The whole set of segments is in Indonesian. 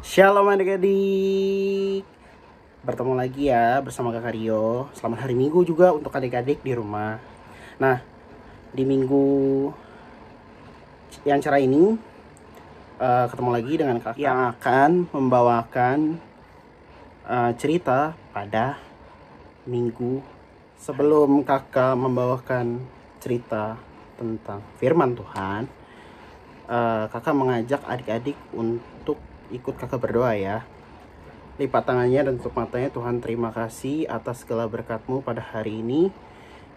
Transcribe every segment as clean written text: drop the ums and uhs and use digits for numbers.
Shalom adik-adik. Bertemu lagi ya bersama Kakak Rio. Selamat hari Minggu juga untuk adik-adik di rumah. Nah, di minggu yang cerah ini ketemu lagi dengan kakak yang akan membawakan cerita pada minggu. Sebelum kakak membawakan cerita tentang firman Tuhan, kakak mengajak adik-adik untuk ikut kakak berdoa ya. Lipat tangannya dan tutup matanya. Tuhan, terima kasih atas segala berkat-Mu pada hari ini.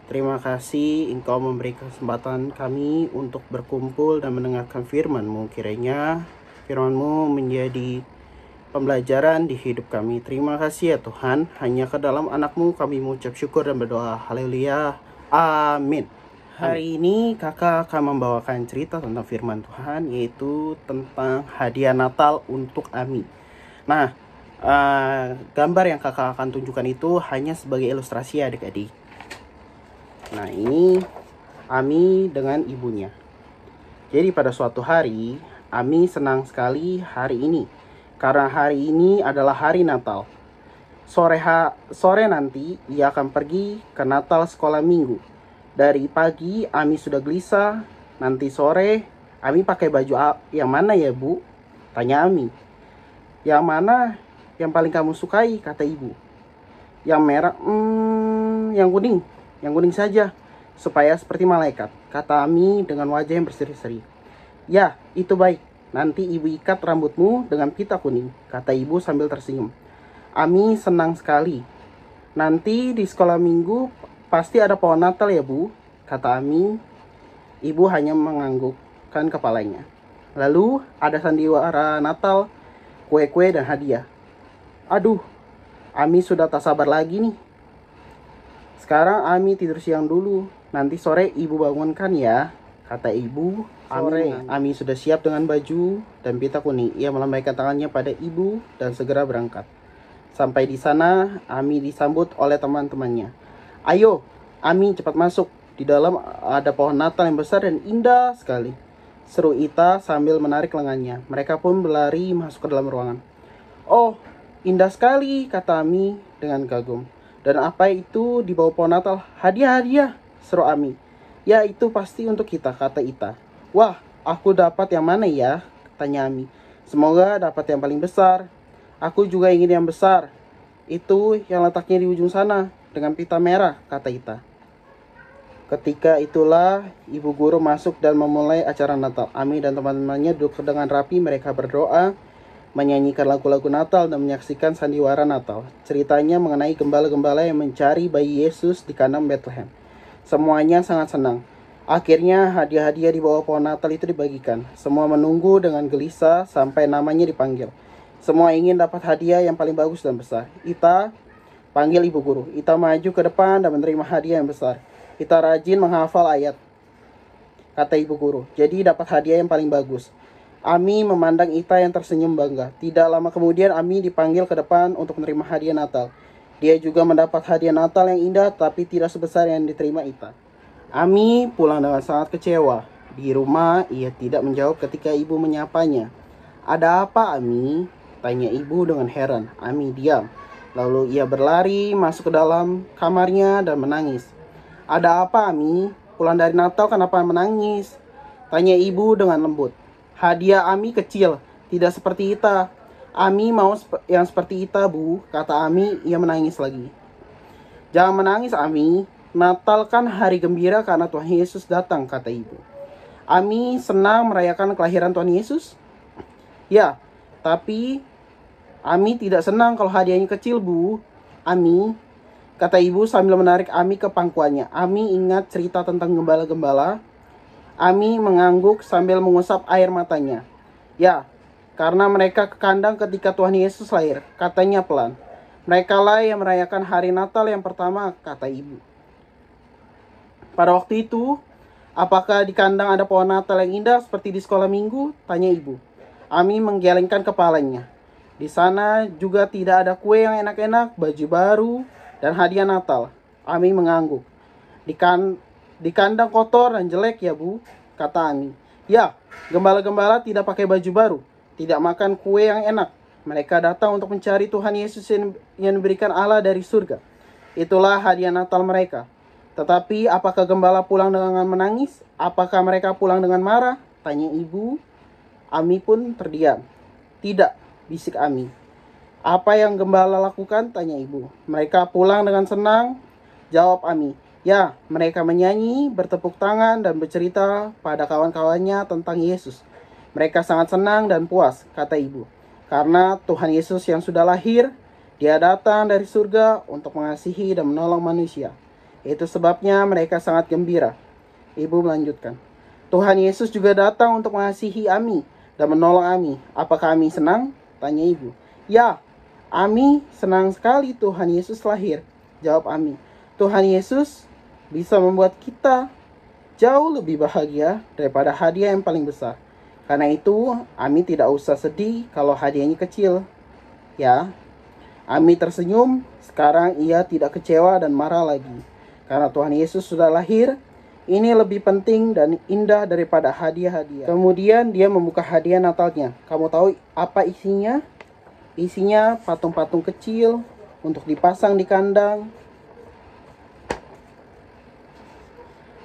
Terima kasih Engkau memberi kesempatan kami untuk berkumpul dan mendengarkan firman-Mu. Kiranya firman-Mu menjadi pembelajaran di hidup kami. Terima kasih ya Tuhan. Hanya ke dalam anak-Mu kami mengucap syukur dan berdoa. Haleluya. Amin. Hari ini kakak akan membawakan cerita tentang firman Tuhan, yaitu tentang hadiah Natal untuk Ami. Nah, gambar yang kakak akan tunjukkan itu hanya sebagai ilustrasi ya adik-adik. Nah, ini Ami dengan ibunya. Jadi pada suatu hari, Ami senang sekali hari ini, karena hari ini adalah hari Natal. Sore nanti ia akan pergi ke Natal sekolah minggu. Dari pagi Ami sudah gelisah. Nanti sore Ami pakai baju yang mana ya Bu? Tanya Ami. Yang mana yang paling kamu sukai? Kata ibu. Yang merah, yang kuning. Yang kuning saja, supaya seperti malaikat, kata Ami dengan wajah yang berseri-seri. Ya, itu baik. Nanti ibu ikat rambutmu dengan pita kuning, kata ibu sambil tersenyum. Ami senang sekali. Nanti di sekolah minggu pasti ada pohon Natal ya Bu, kata Ami. Ibu hanya menganggukkan kepalanya. Lalu ada sandiwara Natal, kue-kue dan hadiah. Aduh, Ami sudah tak sabar lagi nih. Sekarang Ami tidur siang dulu. Nanti sore ibu bangunkan ya, kata ibu. Sore Ami sudah siap dengan baju dan pita kuning. Ia melambaikan tangannya pada ibu dan segera berangkat. Sampai di sana, Ami disambut oleh teman-temannya. Ayo, Ami cepat masuk. Di dalam ada pohon Natal yang besar dan indah sekali, seru Ita sambil menarik lengannya. Mereka pun berlari masuk ke dalam ruangan. Oh, indah sekali, kata Ami dengan kagum. Dan apa itu di bawah pohon Natal? Hadiah-hadiah, seru Ami. Ya, itu pasti untuk kita, kata Ita. Wah, aku dapat yang mana ya? Tanya Ami. Semoga dapat yang paling besar. Aku juga ingin yang besar. Itu yang letaknya di ujung sana, dengan pita merah, kata Ita. Ketika itulah ibu guru masuk dan memulai acara Natal. Ami dan teman-temannya duduk dengan rapi. Mereka berdoa, menyanyikan lagu-lagu Natal dan menyaksikan sandiwara Natal. Ceritanya mengenai gembala-gembala yang mencari bayi Yesus di kandang Bethlehem. Semuanya sangat senang. Akhirnya hadiah-hadiah di bawah pohon Natal itu dibagikan. Semua menunggu dengan gelisah sampai namanya dipanggil. Semua ingin dapat hadiah yang paling bagus dan besar. Ita panggil ibu guru. Ita maju ke depan dan menerima hadiah yang besar. Ita rajin menghafal ayat, kata ibu guru. Jadi dapat hadiah yang paling bagus. Ami memandang Ita yang tersenyum bangga. Tidak lama kemudian Ami dipanggil ke depan untuk menerima hadiah Natal. Dia juga mendapat hadiah Natal yang indah, tapi tidak sebesar yang diterima Ita. Ami pulang dengan sangat kecewa. Di rumah ia tidak menjawab ketika ibu menyapanya. Ada apa Ami? Tanya ibu dengan heran. Ami diam. Lalu ia berlari masuk ke dalam kamarnya dan menangis. Ada apa Ami? Pulang dari Natal kenapa menangis? Tanya ibu dengan lembut. Hadiah Ami kecil, tidak seperti Ita. Ami mau yang seperti Ita Bu, kata Ami. Ia menangis lagi. Jangan menangis Ami. Natal kan hari gembira karena Tuhan Yesus datang, kata ibu. Ami senang merayakan kelahiran Tuhan Yesus? Ya, tapi Ami tidak senang kalau hadiahnya kecil Bu. Ami, kata ibu sambil menarik Ami ke pangkuannya. Ami ingat cerita tentang gembala-gembala. Ami mengangguk sambil mengusap air matanya. Ya, karena mereka ke kandang ketika Tuhan Yesus lahir, katanya pelan. Merekalah yang merayakan hari Natal yang pertama, kata ibu. Pada waktu itu, apakah di kandang ada pohon Natal yang indah seperti di sekolah minggu? Tanya ibu. Ami menggelengkan kepalanya. Di sana juga tidak ada kue yang enak-enak, baju baru, dan hadiah Natal. Ami mengangguk. Di kandang kotor dan jelek ya Bu, kata Ami. Ya, gembala-gembala tidak pakai baju baru, tidak makan kue yang enak, Mereka datang untuk mencari Tuhan Yesus yang diberikan Allah dari surga. Itulah hadiah Natal mereka. Tetapi apakah gembala pulang dengan menangis? Apakah mereka pulang dengan marah? Tanya ibu. Ami pun terdiam. Tidak, bisik Ami. Apa yang gembala lakukan? Tanya ibu. Mereka pulang dengan senang. Jawab Ami. Ya, mereka menyanyi, bertepuk tangan, dan bercerita pada kawan-kawannya tentang Yesus. Mereka sangat senang dan puas, kata ibu. Karena Tuhan Yesus yang sudah lahir, Dia datang dari surga untuk mengasihi dan menolong manusia. Itu sebabnya mereka sangat gembira. Ibu melanjutkan. Tuhan Yesus juga datang untuk mengasihi Ami dan menolong Ami. Apakah Ami senang? Tanya ibu. Ya, Ami senang sekali Tuhan Yesus lahir. Jawab Ami. Tuhan Yesus bisa membuat kita jauh lebih bahagia daripada hadiah yang paling besar. Karena itu, Ami tidak usah sedih kalau hadiahnya kecil. Ya, Ami tersenyum. Sekarang ia tidak kecewa dan marah lagi. Karena Tuhan Yesus sudah lahir, ini lebih penting dan indah daripada hadiah-hadiah. Kemudian dia membuka hadiah Natalnya. Kamu tahu apa isinya? Isinya patung-patung kecil untuk dipasang di kandang.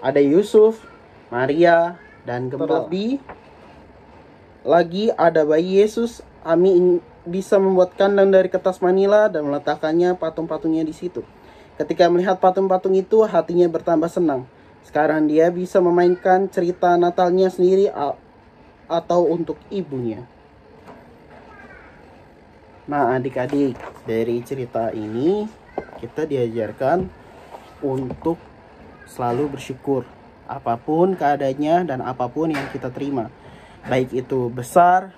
Ada Yusuf, Maria, dan gembala. Terlebih lagi ada bayi Yesus. Ami bisa membuat kandang dari kertas manila dan meletakkannya patung-patungnya di situ. Ketika melihat patung-patung itu, hatinya bertambah senang. Sekarang dia bisa memainkan cerita Natalnya sendiri atau untuk ibunya. Nah, adik-adik, dari cerita ini kita diajarkan untuk selalu bersyukur apapun keadaannya dan apapun yang kita terima, baik itu besar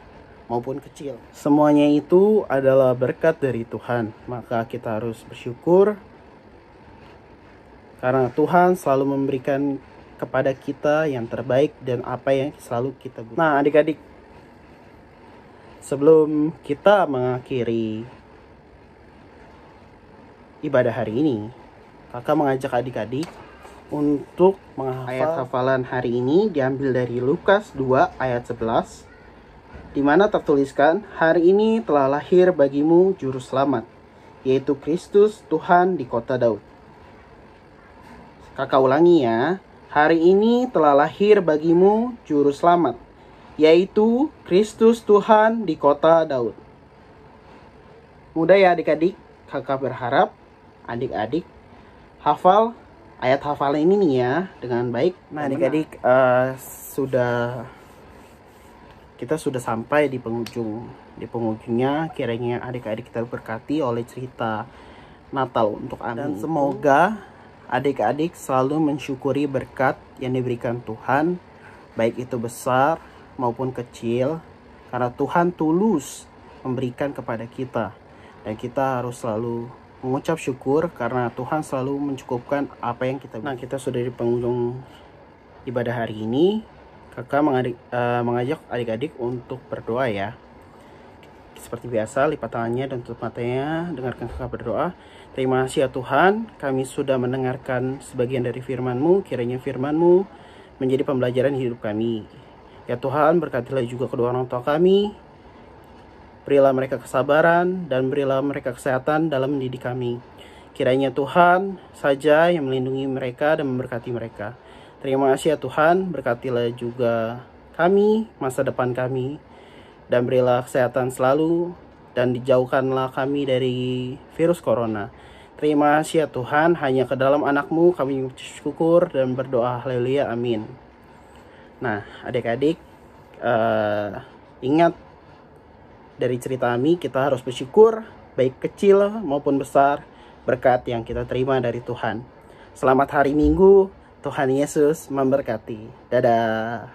maupun kecil. Semuanya itu adalah berkat dari Tuhan. Maka kita harus bersyukur karena Tuhan selalu memberikan kepada kita yang terbaik dan apa yang selalu kita butuhkan. Nah, adik-adik, sebelum kita mengakhiri ibadah hari ini, kakak mengajak adik-adik untuk menghafal ayat hafalan hari ini diambil dari Lukas 2 ayat 11, di mana tertuliskan, hari ini telah lahir bagimu juru selamat, yaitu Kristus Tuhan di kota Daud. Kakak ulangi ya, hari ini telah lahir bagimu juru selamat, yaitu Kristus Tuhan di kota Daud. Mudah ya adik-adik, kakak berharap adik-adik hafal ayat hafalan ini nih ya dengan baik. Nah adik-adik, kita sudah sampai di penghujungnya. Kiranya adik-adik kita berkati oleh cerita Natal untuk Ami. Dan semoga adik-adik selalu mensyukuri berkat yang diberikan Tuhan, baik itu besar maupun kecil, karena Tuhan tulus memberikan kepada kita. Dan kita harus selalu mengucap syukur karena Tuhan selalu mencukupkan apa yang kita. Nah, kita sudah di penghujung ibadah hari ini. Kakak mengajak adik-adik untuk berdoa ya. Seperti biasa, lipat tangannya dan tutup matanya. Dengarkan kakak berdoa. Terima kasih ya Tuhan, kami sudah mendengarkan sebagian dari firman-Mu. Kiranya firman-Mu menjadi pembelajaran hidup kami. Ya Tuhan, berkatilah juga kedua orang tua kami. Berilah mereka kesabaran dan berilah mereka kesehatan dalam mendidik kami. Kiranya Tuhan saja yang melindungi mereka dan memberkati mereka. Terima kasih ya Tuhan, berkatilah juga kami, masa depan kami, dan berilah kesehatan selalu, dan dijauhkanlah kami dari virus corona. Terima kasih ya Tuhan, hanya ke dalam anak-Mu kami bersyukur dan berdoa, haleluya, amin. Nah adik-adik, ingat dari cerita Ami, kita harus bersyukur, baik kecil maupun besar, berkat yang kita terima dari Tuhan. Selamat hari Minggu, Tuhan Yesus memberkati. Dadah.